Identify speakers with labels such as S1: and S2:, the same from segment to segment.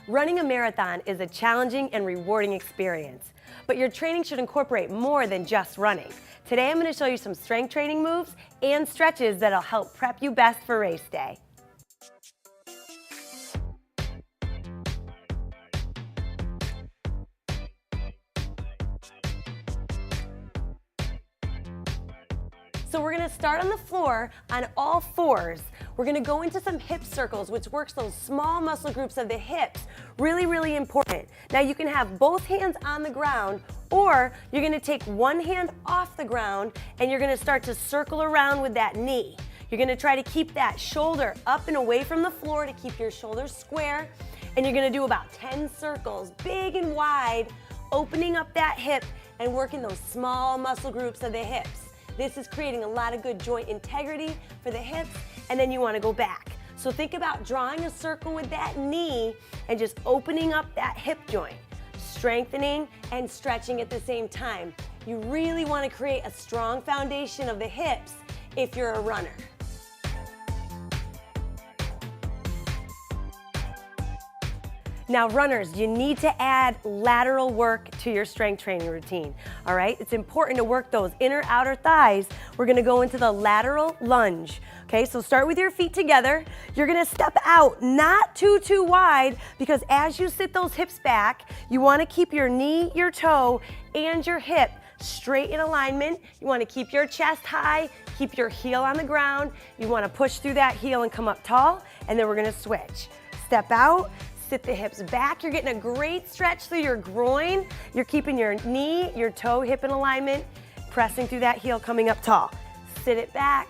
S1: Running a marathon is a challenging and rewarding experience, but your training should incorporate more than just running. Today I'm going to show you some strength training moves and stretches that'll help prep you best for race day. So we're going to start on the floor on all fours. We're going to go into some hip circles, which works those small muscle groups of the hips. Really important. Now you can have both hands on the ground, or you're going to take one hand off the ground and you're going to start to circle around with that knee. You're going to try to keep that shoulder up and away from the floor to keep your shoulders square, and you're going to do about 10 circles, big and wide, opening up that hip and working those small muscle groups of the hips. This is creating a lot of good joint integrity for the hips, and then you want to go back. So think about drawing a circle with that knee and just opening up that hip joint, strengthening and stretching at the same time. You really want to create a strong foundation of the hips if you're a runner. Now runners, you need to add lateral work to your strength training routine, all right? It's important to work those inner outer thighs. We're gonna go into the lateral lunge, okay? So start with your feet together. You're gonna step out, not too wide, because as you sit those hips back, you wanna keep your knee, your toe, and your hip straight in alignment. You wanna keep your chest high, keep your heel on the ground. You wanna push through that heel and come up tall, and then we're gonna switch. Step out, sit the hips back. You're getting a great stretch through your groin. You're keeping your knee, your toe, hip in alignment, pressing through that heel, coming up tall. Sit it back,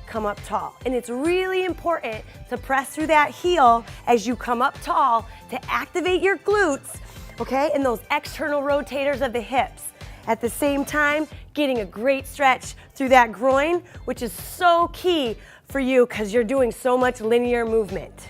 S1: come up tall. And it's really important to press through that heel as you come up tall to activate your glutes, okay, and those external rotators of the hips. At the same time, getting a great stretch through that groin, which is so key for you because you're doing so much linear movement.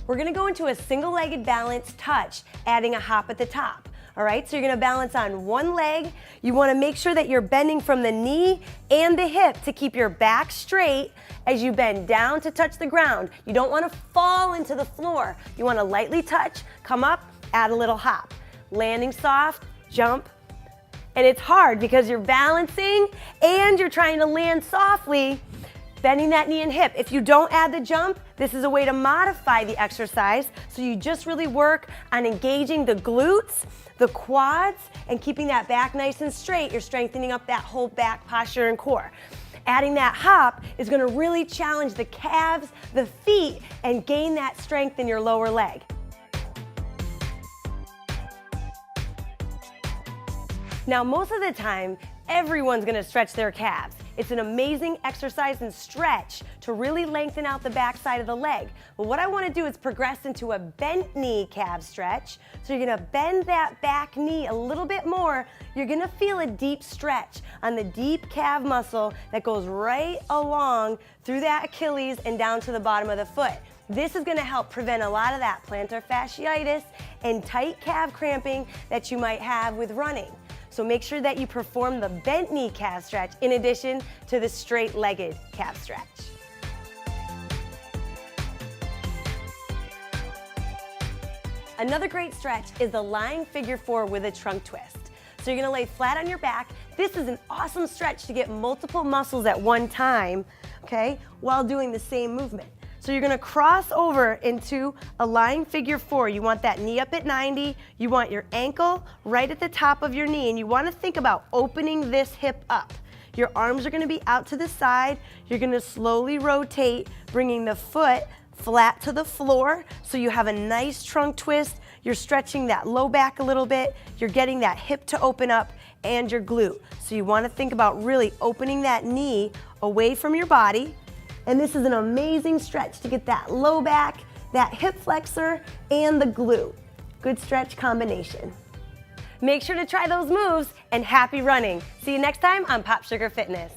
S1: We're gonna go into a single-legged balance touch, adding a hop at the top. All right, so you're gonna balance on one leg. You wanna make sure that you're bending from the knee and the hip to keep your back straight as you bend down to touch the ground. You don't wanna fall into the floor. You wanna lightly touch, come up, add a little hop. Landing soft, jump. And it's hard because you're balancing and you're trying to land softly, bending that knee and hip. If you don't add the jump, this is a way to modify the exercise, so you just really work on engaging the glutes, the quads, and keeping that back nice and straight. You're strengthening up that whole back posture and core. Adding that hop is gonna really challenge the calves, the feet, and gain that strength in your lower leg. Now, most of the time, everyone's gonna stretch their calves. It's an amazing exercise and stretch to really lengthen out the back side of the leg. But what I want to do is progress into a bent knee calf stretch. So you're going to bend that back knee a little bit more. You're going to feel a deep stretch on the deep calf muscle that goes right along through that Achilles and down to the bottom of the foot. This is going to help prevent a lot of that plantar fasciitis and tight calf cramping that you might have with running. So make sure that you perform the bent knee calf stretch in addition to the straight-legged calf stretch. Another great stretch is the lying figure four with a trunk twist. So you're gonna lay flat on your back. This is an awesome stretch to get multiple muscles at one time, okay, while doing the same movement. So you're gonna cross over into a lying figure four. You want that knee up at 90. You want your ankle right at the top of your knee, and you wanna think about opening this hip up. Your arms are gonna be out to the side. You're gonna slowly rotate, bringing the foot flat to the floor so you have a nice trunk twist. You're stretching that low back a little bit. You're getting that hip to open up and your glute. So you wanna think about really opening that knee away from your body. And this is an amazing stretch to get that low back, that hip flexor, and the glute. Good stretch combination. Make sure to try those moves, and happy running. See you next time on Pop Sugar Fitness.